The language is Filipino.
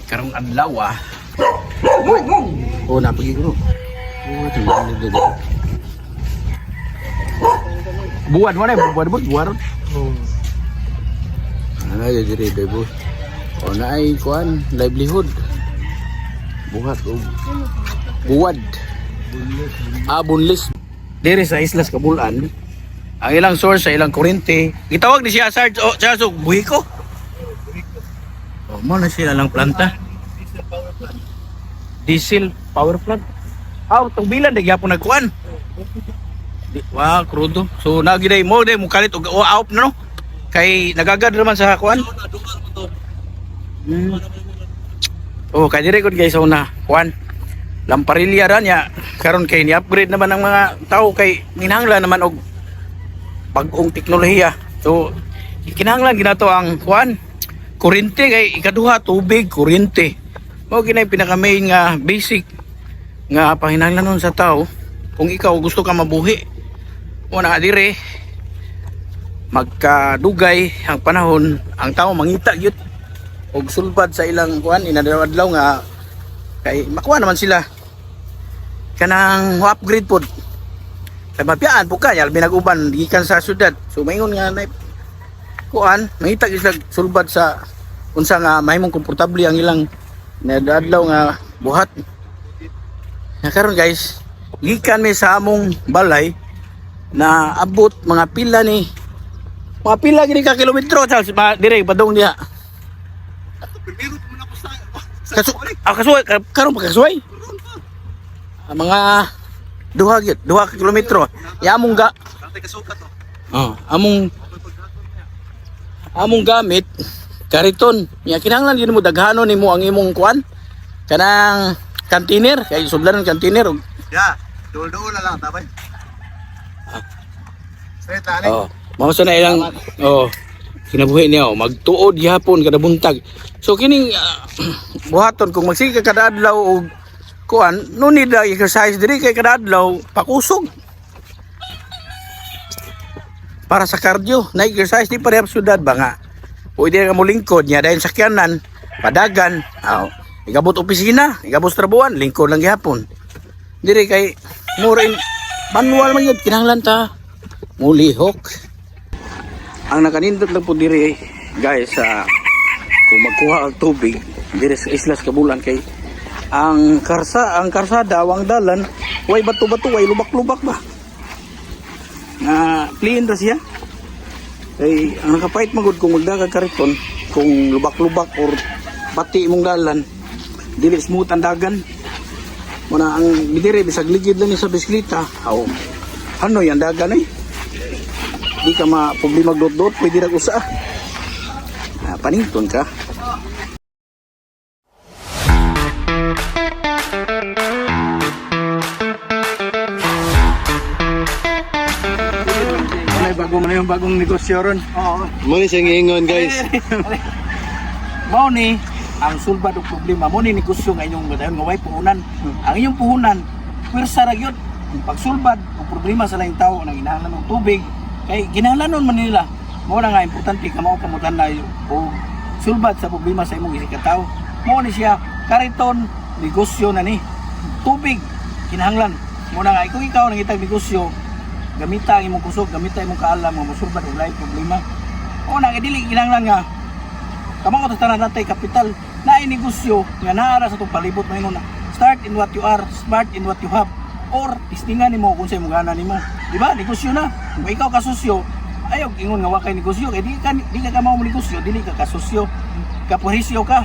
karong adlaw oh napagi ko oh tingnan dito buwan mo na buwan ano yung diri bebo o na ay kuan livelihood buhat o buwad bunlis diri sa Islas Kabulan ang ilang source sa ilang kuryente gitawag ni siya Sarge o siya so buhiko o mo na sila lang planta diesel power plant itong bilan di gyapon nagkuan wow krudo so nagiday mo day mo kalit og out na no kay nagagad naman sa kuan oh kay dire gud guys una kuan lamparilya ra nya karon kay ni-upgrade naman ang mga tao kay kinahanglan naman og bag-ong teknolohiya so kinahanglan ginato ang kuan kuryente kay ikaduha tubig kuryente mao ginay pinaka-main nga basic nga pahinahanglanon sa tao kung ikaw gusto ka mabuhi mo na dire magkadugay ang panahon ang tao mangita gyud og sulbad sa ilang kuan inadlaw nga kay makuha naman sila kanang upgrade pod kay mapiyaan po kaya binag-uban gikan sa syudad so maingon nga na kuan mangita gyud sila sulbad sa unsa nga mahimong komportable ang ilang nadadlaw nga buhat na karon guys gikan mi sa among balay na abot mga pila gini ka kilometro Charles dire padong diha kasuway karon pa kasuway mga duha ka kilometro ya among among gamit kariton ya kinahanglan gyud mo daghanon nimo ang imong kuan kanang container kay sublan ng container ya duol na lang tabay straight ani mao sa na ilang kinabuhi niya magtuod gihapon kada buntag so kining buhaton kung magsige ka kada adlaw og kuan no need exercise diri kay kada adlaw pakusog para sa cardio na exercise di parehab syudad ba nga pwede ka mo lingkod niya dahil sakyanan padagan igabot opisina igabot trabuhan lingkod lang gihapon diri kay more in manual man yun kinahanglan ta mulihok ang nakanindot lang po diri guys kung magkuha ang tubig diri sa Islas Kabulan kay ang karsada awang dalan way bato-bato way lubak-lubak ba na clean ra siya kay ang nakapait magud kung magdaga kariton kung lubak-lubak or bati mong dalan dili smooth ang dagan muna ang bidire bisag ligid lang ni sa bisikleta ano yan dagan di ka ma-problema dot-dot pwede ra usa panington ka bagong negosyo ron mo ni sing ingon guys mao ni ang sulbad og problema mo ni negosyo nga inyong gadayon nga way puhunan ang inyong puhunan pwersa ra gyud pagsulbad og problema sa laing tawo nang kinahanglan og tubig kay kinahanglanon man nila mao na nga importante ka mao kamutan na og sulbad sa problema sa imong isig ka tawo mao ni siya kariton negosyo na ni tubig kinahanglan mo na nga ikaw nang itag negosyo gamita ang imong kusog gamita imong kaalam nga mosulbad og lain problema o nang dili kinahanglan nga kamao ta tanan natay kapital naay negosyo nga naara sa tong palibot maingon na start in what you are smart in what you have or tistingan nimo kung sa imong gana nimo di ba negosyo na kung ikaw ka sosyo ayaw ingon nga wa kay negosyo kay di ka mao negosyo dili ka kasosyo kapurisyo ka